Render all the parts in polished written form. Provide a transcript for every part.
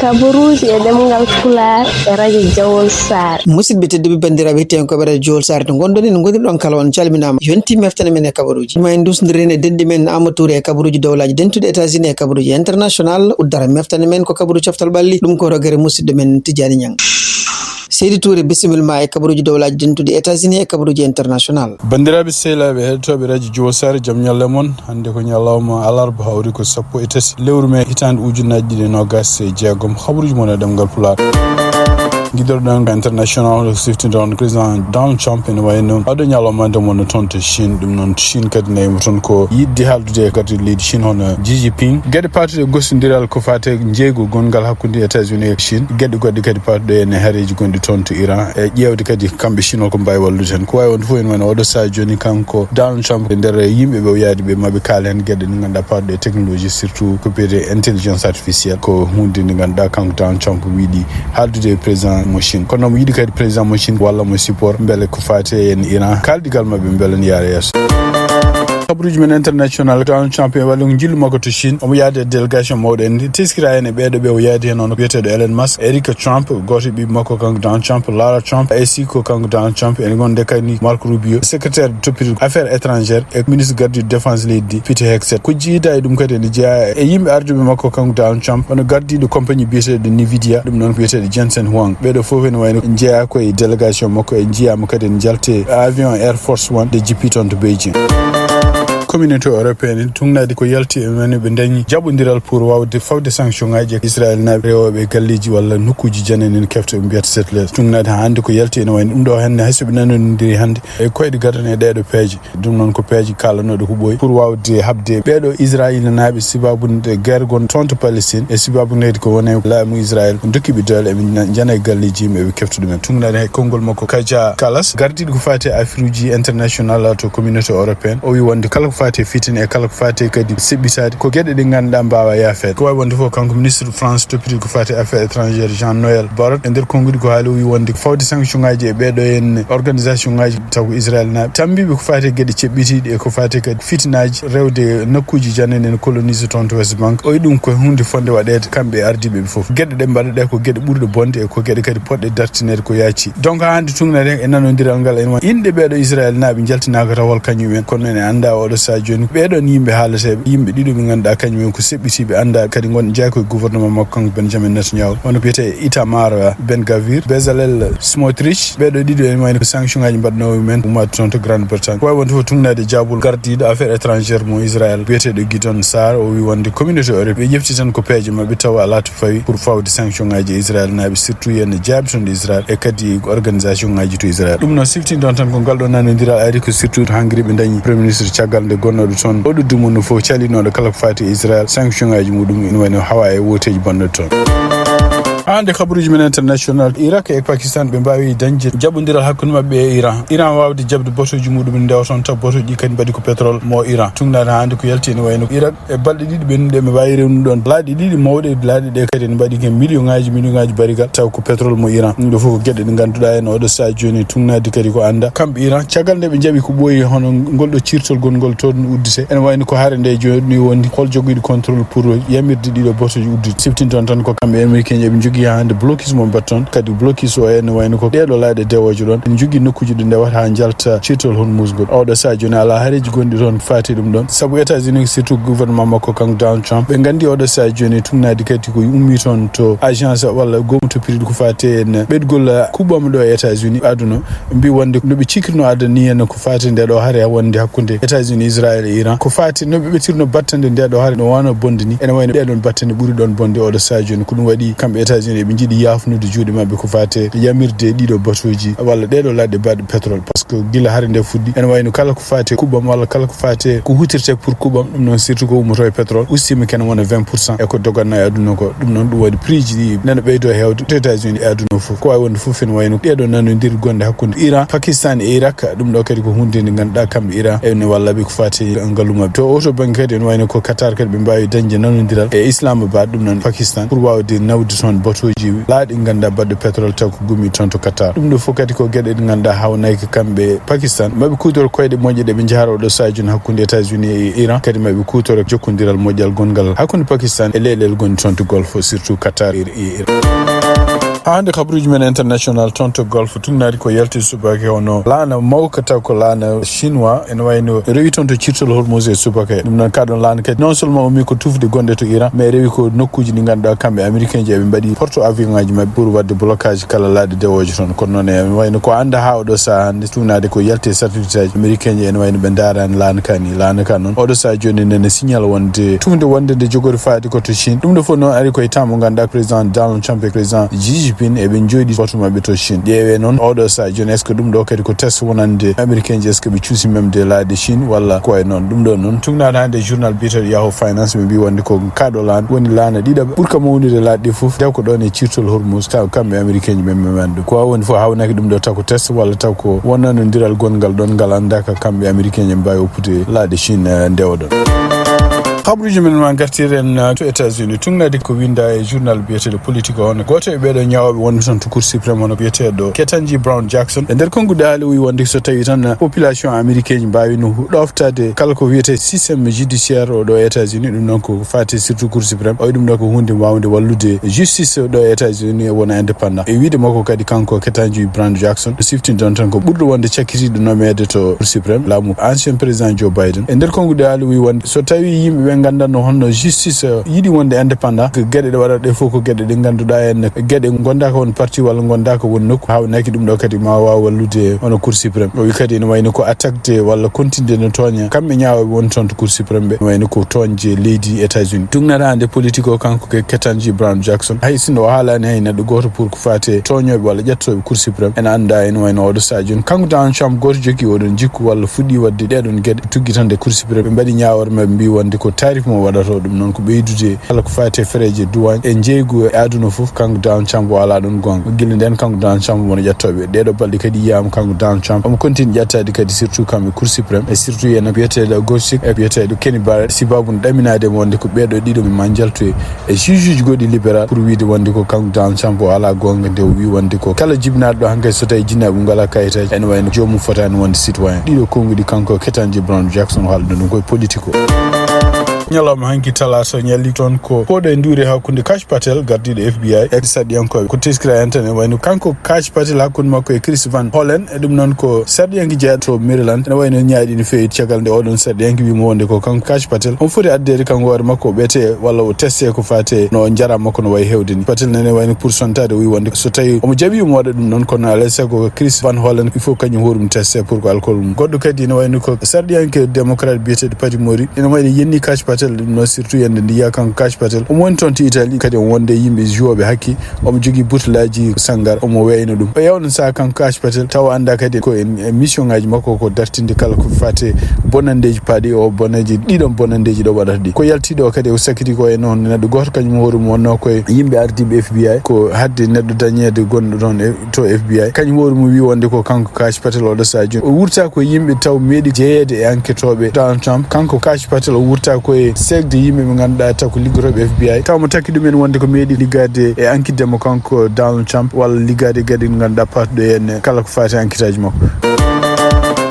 kabaruji e demgal Pulaar e radio Jawol Sar. Musidɓe tedduɓe bandiraɓe hetti ko ɓeɗa Jawol Sar to gondoni no gondirɗon kala on calminama yonti meftane men e kabaruji ma en dusdiren e dendi men Amadou e kabaruji dowlaji dentude États-Unis e kabaruji international uddara meftane men ko kabaru coftal balli ɗum ko rogere musidɗo men Tidiani Niang. Seydi Touré bisimilma e kabaruji dowlaji dentude États-Unis e kabaruji international. Bandiraɓe sehlaɓe heɗotoɓe radio Jawol Sar jaam ñalle mon hande ko ñalawma alarba hawri ko 13 lewru me hitande ujunnaje 2026 habaruji mon e ɗemgal Pulaar. Guidorɗon international siftinɗon président Donald Trump ene wayno aɗo ñalawmande mon toon to Chine ɗum noon Chine kadi nayimo toon ko yidde haaldude kadi leydi Chine hono Xi Jinping gueɗe patuɗe gostodiral ko fate jeeygu gongal hakkude États-Unis e Chine gueɗe goɗɗe kadi patuɗe ene haareji gonɗi toon to Iran e ƴewde kadi kamɓe Chine ko mbawi wallude hen ko wawi wonde fof ene wayno oɗo saha joni kanko Donald Trump e nder yimɓeɓe o yaadi ɓe maɓe kaala hen gueɗe ɗe ganduɗa patuɗe technologie surtout ko biyete intelligence artificielle ko hunde nde ganduɗa kanko Donald Trump wiiɗi haaldude président mo Chine kono mo yiɗi kadi président mo Chine walla mo support beele ko fate en Iran kaldigal mabɓe beele ne yaara yeeso. Kabaruji men international Donald Trump e wallu jillu makko to Chine omo yaade délégation mawɗo en teskira hen e ɓeeɗo ɓe o yaadi hen on biyeteɗo Elon Musk Eric Trump goto ɓiɓe makko kanko Donald Trump Lara Trump ainsi ko kanko Donald Trump ene gonde kadi Marco Rubio secrétaire toppito affaires étrangères e ministre gardu défense leydi Peter Hegseth ko jiida e ɗum kadi ene jeeya e yimɓe arduɓe makko kanko Donald Trump ono gardiɗo compagnie biyeteɗo Nvidia ɗum noon biyeteɗo Jensen Huang ɓeeɗo foof ene wayno jeeya koye délégation makko e jiyama kadi ene jalte avion Air Force One de jippi toon to Beijing. Communauté européenne tungnade ko yalti e men ɓe dañi jaɓodiral pour wawde fawde sanction ngaji e Israël naɓe rewoɓe galleji walla nokkuji janani kefte ɓe mbiyata settlers tungnade ha hande ko yalti ene wayno ɗum ɗo hande haysoɓe nanodiri hande e koyɗe gadane e ɗeɗo peeje ɗum noon ko peeje kalanoɗo huɓoy pour wawde habde ɓeɗo Israël naɓe sibabude guerre gon toon to Palestine e sibabunede ko wone laamu Israël dokkiɓe doole eɓe jana e galleji yimɓe ɓe keftude men tungnade hay konngol makko Kaja Kallas gardiɗo ko fate affaire uji international to communauté européenne o wi wonde kala fate fitine e kala ko fate kadi seɓɓitade ko gueɗe ɗe ganduɗa mbawa yaafede ko wawi wonde fof kanko ministre France toppiti ko fate affaires étrangères Jean-Noël Barrot e nder konngudi ko haali o wi wonde fawde sanction ngaji e ɓeɗo en organisation ngaji taw ko Israël naɓe tambiɓe ko fate gueɗe ceɓɓitiɗe e ko fate kadi fitinaji rewde nokkuji janani en colonise toon to West Bank o wi ɗum ko hunde fonde waɗede kamɓe ardiɓe foof gueɗe ɗe mbaɗaɗe ko gueɗe ɓurɗe bonde e ko gueɗe kadi poɗɗe dartinede ko yaaci donc hande tungnade e nanodiral ngal en inɗe ɓeɗo Israël naɓe jaltinaka rawol kañumen kono ene anda oɗo saha joni ɓeɗon yimɓe haalateɓe yimɓe ɗiɗo ɓe ganduɗa kañumen ko seɓɓitiɓe anda kadi gon jeeya koye gouvernement makko kanko Benjamin Netanyahu ono biyete Itamar Ben Gavir Bezalel Smotrich ɓeɗo ɗiɗo ene wayno ko sanction ngaji mbaɗnoɓe men umade toon to Grande Bretagne ko wawi wonde fof tungnade jaabol gardiɗo affaires étrangères mo Israël biyeteɗo Gideon Sarr o wi wonde communauté européenne ɓe ƴefti tan ko peeje mabɓe tawa ala to fawi pour fawde sanction ngaji e Israël naɓe surtout yen jaabi toon de Israël e kadi organisation ngaji to Israël ɗum noon siftindon tan ko ngal ɗo nanodiral ari ko surtout to Hongrie ɓe dañi premier ministre caggal nde gonnoɗo toon oɗo dumo no fof calinoɗo kala ko fati Israël sanction ngaji muɗum ene wayno hawa e woteji bonnoɗo toon. hande kabaruji men international Iraq e Pakistan ɓe mbawi dañde jaɓodiral hakkude mabɓe e Iran wawde jabde botoji muɗum ndewa toon taw botoji ɗi kadi mbaɗi ko pétrole mo Iran tungnade hande ko yalti ene wayno Iraq e balɗe ɗiɗi ɓennuɗe ɓe mbawi rewnude ɗon laaɗi ɗiɗi mawɗe laaɗi ɗe kadi ne mbaɗi ken million ngaji barigal taw ko pétrole mo Iran ɗum ɗo foof ko gueɗe ɗe ganduɗa hen oɗo saha joni tungnade kadi ko anda kamɓe Iran caggal nde ɓe jaaɓi ko ɓooyi hono ngolɗo cirtol gongol toon uddite ene wayno ko haare nde joni wondi hol joguiɗo contrôle pour yamirde ɗiɗo botoji uddite siftinton tan ko kamɓe américain eɓe jogui hande blocus mo batton kadi blocus o ene wayno ko ɗeɗo laaɗe dewoje ɗon en jogui nokkuji ɗi ndewata ha jalta cirtol Hormuz ngol oɗo saha joni ala haareji gonɗi toon fati ɗum ɗon saabu États-Unis surtout gouvernement makko kanko Donald Trump ɓe gandi oɗo saha joni tugnadi kadi ko ummi toon to agence walla gomu to piriɗo ko fate en ɓeɗgol kuɓɓama ɗo e États-Unis aduna mbi wonde noɓe cikkirno adani hen ko fate ndeɗo haare wonde hakkude États-Unis Israël e Iran ko fate noɓe ɓetirno battande ndeɗo haare no wano bonde ni ene wayno ɗeɗon battande ɓuuri ɗon bonde oɗo saha joni ko ɗum waɗi kamɓe États-Unis ɓe jiiɗi yafunude juuɗe mabɓe ko fate yamirde ɗiɗo batoji walla ɗeɗo ladde baɗe pétrole par ce que guila haare nde fuɗɗi ene wayno kala ko fate kuɓɓam walla kala ko fate ko hutirte pour kuɓɓam ɗum noon surtout ko ummoto e pétrole ustima ken wona 20% eko doganno e aduna ko ɗum noon ɗum waɗi prix ji ɗi nana ɓeydo hewde to États-Unis e aduna foof ko wawi wonde foof ene wayno ɗeɗo nanodir gonde hakkude Iran Pakistan e Irak ɗum ɗo kadi ko hunde nde ganduɗa kamɓe Iran ene wallaɓe ko fate ngalumaɓe to oto banggue kadi ene wayno ko Qatar kadi ɓe mbawi dañde nanodiral e Islamabad ɗum noon Pakistan pour wawde nawde toon batoji laaɗi ganda badde pétrole taw ko gumi ton to Qatar ɗum ɗo fof kadi ko gueɗe ɗe ganda hawnayki kamɓe Pakistan maɓe kutoro koyɗe moƴƴe ɗe ɓe jahara oɗo sajuni hakkude États-Unis e Iran kadi maɓe kutoro jokkodiral moƴƴal gongal hakkude Pakistan e leyɗele goni ton to Golfe surtout Qatar e Iran. hande kabruji men international tonto golf tunnari ko yalti subake hono laana mawka taw ko laana chinois en wayno rewi tonto cirtol hormuz e subake dum non kadon laana kadi non seulement o mi ko tufde gonde to Iran mais rewi ko nokkuji di ganda kambe américain je be mbadi porto avion ngaji mabbe pour wadde blocage kala laade dewoje ton kono non en wayno ko anda ha odo sa hande tunnade ko yalti certificat américain je en wayno be daran laana kan non odo sa joni nene signal wonde tunde wonde de jogori faadi ko to Chine dum do fo non ari ko tamo ganda président Donald Trump e président Xi e ben joodi foto mabbe to Chine dewe non odo sa joni est-ce que dum do kadi ko test wonande américain est-ce que be ciusi même de la de Chine walla ko e non dum do non tugnada hande journal bitter Yahoo Finance be bi wonde ko kado lan woni lana dida burka mo wonde la de fof daw ko don e cirtol hormuz taw kambe américain même mandu ko woni fo hawnaki dum do taw ko test walla taw ko wonano ndiral gongal don galanda ka kambe américain mbawi oppude la de Chine ndewdo kabruji men man gartiren to États-Unis tunnadi ko winda e journal biyetedo politique on goto e beedo nyaawobe won ton to Cour suprême on biyetedo Ketanji Brown Jackson e der kongu daali wi wonde so tawi tan population américaine mbawi no doftade kala ko wiyete système judiciaire o do États-Unis dum non ko fati surtout Cour suprême o dum do ko hunde wawde wallude justice do États-Unis wona indépendant e wiide mako kadi kanko Ketanji Brown Jackson siftin don tan ko burdo wonde ciakiti no mede to Cour suprême lamu ancien président Joe Biden e der kongu daali wi wonde so tawi yimbe ganda no honno justice yidi wonde indépendant ko gede de wadade fof ko gede de ganduda en gede gonda ko won parti walla gonda ko won nokku hawnaki dum do kadi ma wa wallude on Cour suprême o wi kadi no wayno ko attaque walla continue no tonya kambe nyaawo won ton to Cour suprême be wayno ko tonje leydi États-Unis tugnara ande politique o kanko ke Ketanji Brown Jackson hay sino halani hayna do goto pour ko fate tonyobe walla jettobe Cour suprême en anda en wayno odo sajun kanko dan cham goto jogi odon jikku walla fuddi wadde dedon gede tuggitande Cour suprême be mbadi nyaawor mabbe mbi wonde ko tarif mo wadato dum non ko beydude kala ko faate fereje douane en jeegu e aduna fof kanko Dan Chambo wala don gonga gilli den kanko Dan Chambo wona jettobe dedo balde kadi yam kanko Dan Chambo am continue jattade kadi surtout kambe Cour suprême e surtout en biyetedo Gossip e biyetedo Kenny Barrett sibabun daminade wonde ko beedo dido mi manjalto e juge godi libéral pour wiide wonde ko kanko Dan Chambo wala gonga de wi wonde ko kala jibnaado hankay so tay jinnabu ngala kayitaji en wayno jomum fotani wonde citoyen dido kongudi kanko Ketanji Brown Jackson haldo dum ko politique nyalama hanki talata nyali ton ko podo ndure hakkunde Kash Patel gardido FBI e sadiyanko ko tiskira internet wayno kanko Kash Patel hakkunde makko e Chris Van Hollen e dum non ko sadiyanki jeeto Maryland ne wayno nyaadi ni feewi ciagal de odon sadiyanki wi mo wonde ko kanko Kash Patel on foti addede kanko war makko bete walla o teste ko fate no jara makko no way hewdeni Patel ne wayno pourcentage wi wonde so tawi o jabi mo wada dum non kono alese ko Chris Van Hollen il faut kanyu horum teste pour ko alcool goddo kadi ne wayno ko sadiyanki démocrate biete de Parti Mori ene wayno yenni Kash Patel no surtout yende ndiya kan Kash Patel o won ton Italy kadi wonde yimbe jobe hakki o mo jogi butlaji sangar o mo weyno dum o yawno sa kan Kash Patel taw anda kadi ko en mission ngaji makko ko dartinde kala ko fate bonandeji paadi o bonaji didon bonandeji do wadati ko yaltido kadi o sakiti ko en non neddo goto kanyum horum wonno ko yimbe ardibe FBI ko hadde neddo dañede gondo don to FBI kanyum horum wi wonde ko kanko Kash Patel o do saji o wurta ko yimbe taw medi jeede e enquêtobe Donald Trump kanko Kash Patel o wurta ko de yimbe mi ganduda ta ko liggorobe FBI taw mo takki dumen wonde ko meedi ligade e enquête mo kanko Donald Trump walla ligade gadi ganduda patdo en kala ko faati enquêtage makko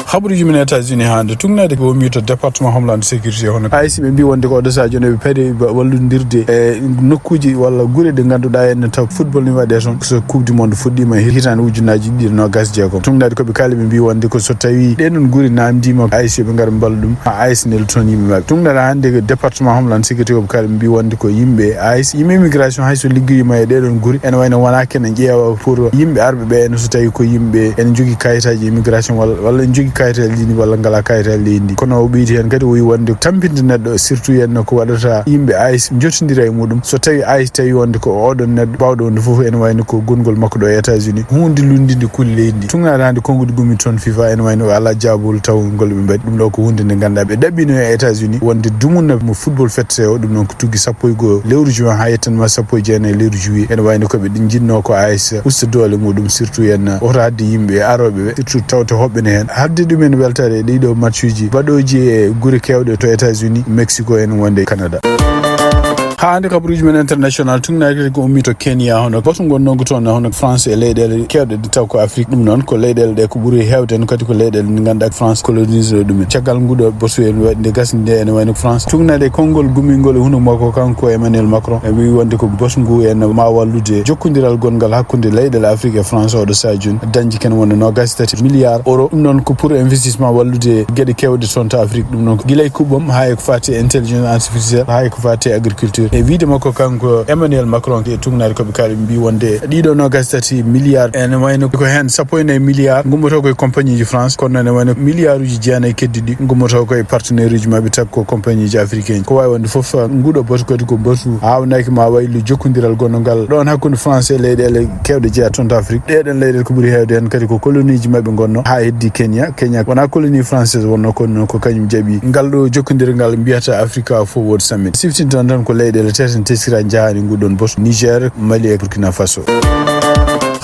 habruji min États-Unis hande tugnade ko mito département homeland sécurité hono AIC be bi wonde ko do sa jone be pede wallundirde e nokkuji walla gure de ganduda en taw football ni wade son so coupe du monde fuddima hitan ujunaji dir no gas jeego tugnade ko be kala be bi wonde ko so tawi denon guri namdima AIC be ngar balludum AIC nel ton yimbe mabbe tugnade hande département homeland sécurité ko be kala be bi wonde ko yimbe AIC yimbe immigration hay so liggeyima e denon guri en wayno wana ken jeewa pour yimbe arbe be en so tawi ko yimbe en jogi kayitaji immigration walla en jogi kayitaji lini walla ngala kayitaji lindi kono o biiti hen kadi o wi wonde tampinde neddo surtout en ko wadata yimbe AIC jotindira e mudum so tawi AIC tawi wonde ko odon neddo bawdo wonde fofu en wayno ko gongol makko do États-Unis hunde lundinde kulle leydi tungana hande kongude gumi ton FIFA en wayno ala jabul taw ngol be mbadi dum do ko hunde ne ganda be dabbino e États-Unis wonde dumunna mo football fete o dum non ko tuggi sappo go lewru juin hayetan ma sappo jeena lewru juillet en wayno ko be din jinno ko AIC usta dole mudum surtout en o raddi yimbe arobe surtout tawto hobbe ne hen hadde dum en weltare dido matchuji badoji e guri kewde to États-Unis Mexico en wonde Canada hande kabaruji men international tungnaade ko ummi to Kenya hono boto gonnon to hono France e leyɗele kewɗe de taw ko Afrique ɗum noon ko leyɗele ɗe ko ɓuri hewde kadi ko leyɗele ɗe ganduɗa France colonise ɗum caggal nguɗo bosu en waɗde gasnde ene wayno France tungnade konngol gumingol huno makko kanko Emmanuel Macron e wi wonde ko bosu ngu en ma wallude jokkodiral gongal hakkunde leyɗele Afrique e France oɗo sajuni dañji ken wonno 23 milliards euro ɗum noon ko pour investissement wallude gueɗe kewɗe toon to Afrique ɗum noon guilay kuɓɓam ha e ko fati intelligence artificielle ha e ko fati agriculture e wiide makko kanko Emmanuel Macron e tungnade koɓe kaali mbi wonde ɗiɗo 23 milliards ene wayno ko hen 14 milliards gummoto koye compagnie ji France kono ene wayno milliards uji jeenayyi keddiɗi gummoto koye partenaire uji mabɓe taggo ko compagnie ji africaine ko wawi wonde foof nguɗo boto kadi ko botu hawnaki ma waylu jokkodiral gonnogal ɗon hakkude France e leyɗele kewɗe jeeya toon to Afrique ɗeɗen leyɗele ko ɓuuri hewde hen kadi ko colonie ji mabɓe gonno ha heddi Kenya wona colonie française wonno kono ko kañum jaaɓi ngal ɗo jokkodiral ngal mbiyata Africa Forward Summit siftintan tan ko leyɗele teten tesira jahani nguɗon boto Niger Mali e Burkina Faso.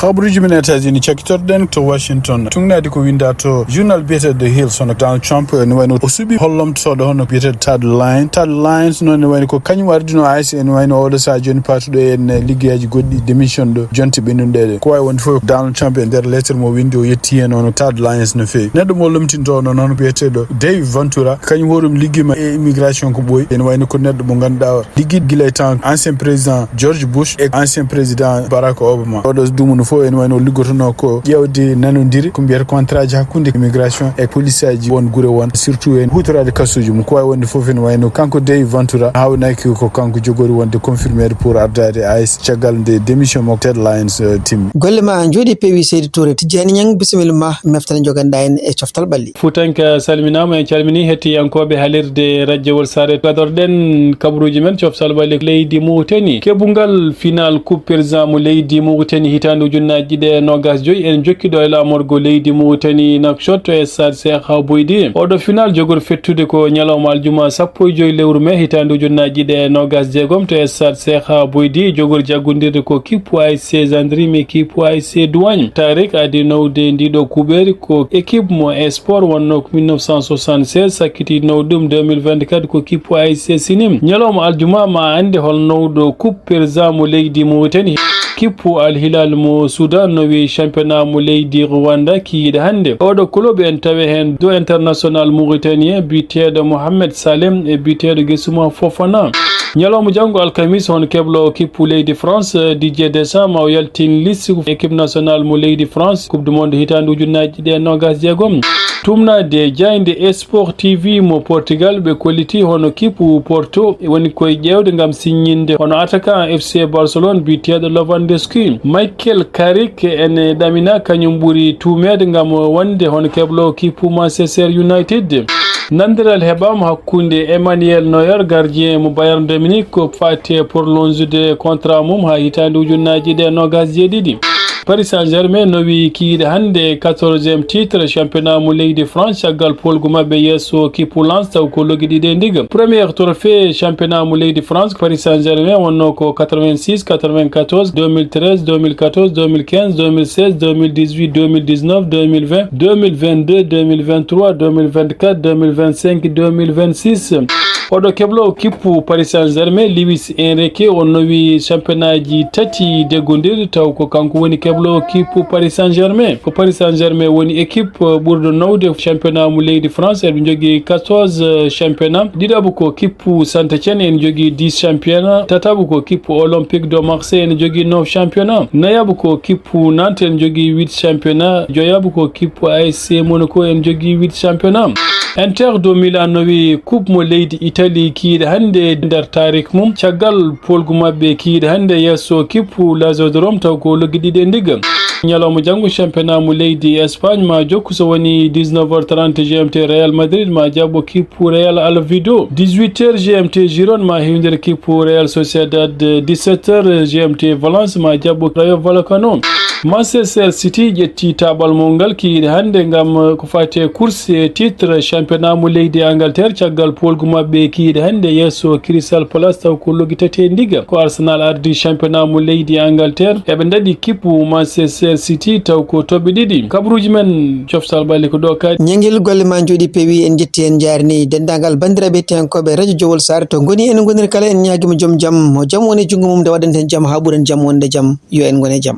Khabaruji men États-Unis cakkitorɗen to Washington tungnade ko winda to journal biyeteɗo The Hill sono Donald Trump ene wayno o suuɓi hollomtoɗo hono biyeteɗo Tad Lyons noon ne wayno ko kañum ardino AIC ene wayno oɗo sa joni patuɗo en liggueyaji goɗɗi démission ɗo jonte ɓennuɗeɗe ko wawi wonde fof Donald Trump e nder lettre mo windi o yetti hen ono Tad Lyons no fewi neɗɗo mo lomtinto noon biyeteɗo Dave Ventura kañum hoɗum ligguima e immigration ko ɓooyi ene wayno ko neɗɗo mo ganduɗa ligguiɗo guila e temps ancien président George Bush et ancien président Barack Obama oɗo dumunno fof ene wayno liggotono ko ƴewde nanodiri ko mbiyata contrat ji hakkude immigration e police aji won guure won surtout en hutorade kasuji mum ko wawi wonde foof ene wayno kanko Dave Ventura hawnaki ko kanko jogori wonde confirmede pour ardade AIC caggal nde démission mo Tad Lyons timmi golle ma jooɗi peewi Seydou Touré Tidiani Niang bisimilla ma meftane joganɗa en e coftal ɓalli futanka salminama en calmini hettiyankoɓe haalirde radiowol sare gadorɗen kabaruji men coftal ɓalli leydi Mauritanie keɓugal final coupe président mo leydi Mauritanie hitande ujunnaji ɗe 25 en jokkiɗo e lamorgo leydi Mauritanie Nouakchott e stade Cheikh Bouydi oɗo final jogori fettude ko ñalawma aljuma 15 lewru mai hitande ujunnaji ɗe 26 to e stade Cheikh Bouydi jogori jaggodirde ko kippu ASC Gendarmerie équipe ASC Douane Tarik adi nawde ndiɗo kuɓeri ko équipe mo e sport wonno ko 1976 sakkiti nawɗum 2024 ko kippu ASC Sinim ñalawma aljuma ma ande hol nawɗo coupe président mo leydi Mauritanie kippu Al Hilal mo Sudan no wi championnat mo leydi Rwanda kiyiɗe hande oɗo club en tawe hen do international mauritanien biteɗo Mohamed Salem e biteɗo Gesuma Fofana ñalawma janggo alkamis hono keblo kippu leydi France Didier Deschamps o yaltin liste équipe nationale mo leydi France coupe du monde hitande ujunnaji ɗe 26 tumnade jayde Esport TV mo Portugal ɓe kolliti hono kippu Porto woni koye ƴewde gam signinde hono attaquant FC Barcelone biteɗo Lewandowski Michael Carrick ene ɗamina kañum ɓuuri tumede gam wonde hono keblo kippu Manchester United nandiral heɓama hakkunde Emmanuel Neuer gardien mo Bayern de Munich ko fati prolongude contrat mum ha hitande ujunnaji ɗe 27 Paris Saint-Germain nowi kiiɗe hande 14e titre championnat mo leydi France caggal polgu mabɓe yesso kippu Lens taw ko loguiɗiɗe ndiga premier trophée championnat mo leydi France Paris Saint-Germain wonno ko 86 94 2013 2014 2015 2016 2018 2019 2020 2022 2023 2024 2025 2026 oɗo keblo kippu Paris Saint-Germain Luis Enrique on nowi championnat ji tati deggodirɗi taw ko kanko woni keblo kippu Paris Saint-Germain ko Paris Saint-Germain woni équipe ɓurɗo nawde championnat mo leydi France eɓe jogui 14 championnat ɗiɗaɓo ko kippu Saint-Étienne en jogui 10 championnat tataɓo ko kippu Olympique de Marseille en jogui 9 championnat nayaɓo ko kippu Nantes en jogui 8 championnat joyaɓo ko kippu ASC Monaco en jogui 8 championnat Inter de Milan nowi coupe mo leydi Italie kiiɗe hande nder tarik mum caggal polgu mabɓe kiiɗe hande yesso kippu Lazio taw ko logguiɗiɗe ndiga ñalawma janggo championnat mo leydi Espagne ma jokku so woni 19h30 GMT Real Madrid ma jabbo kippu Real Alvido 18h GMT Girone ma hewndere kippu Real Sociedad 17h GMT Valence ma jabbo Rayo Vallecano Manchester City ƴetti taɓal ngal kiiɗe hannde ngam ko fate course titre championnat mo leydi Angleterre caggal polgu mabɓe kiiɗe hannde yesso Crystal Palace taw ko loggitate ndiga ko Arsenal ardi championnat mo leydi Angleterre eɓe daɗi kippu Manchester City taw ko toɓɓe ɗiɗi. Kabaruji men coftal ɓalli ko ɗo kadi ñangel golle ma jooɗi peewi en jetti en jarni dendagal bandiraɓe hettiyankoɓe radio Jowol Sare to goni en gonir kala en ñaguima joom jaam mo jaam woni jungo mum nde waɗanten jaam ha ɓuuren jaam wonde jaam yo en gone jaam.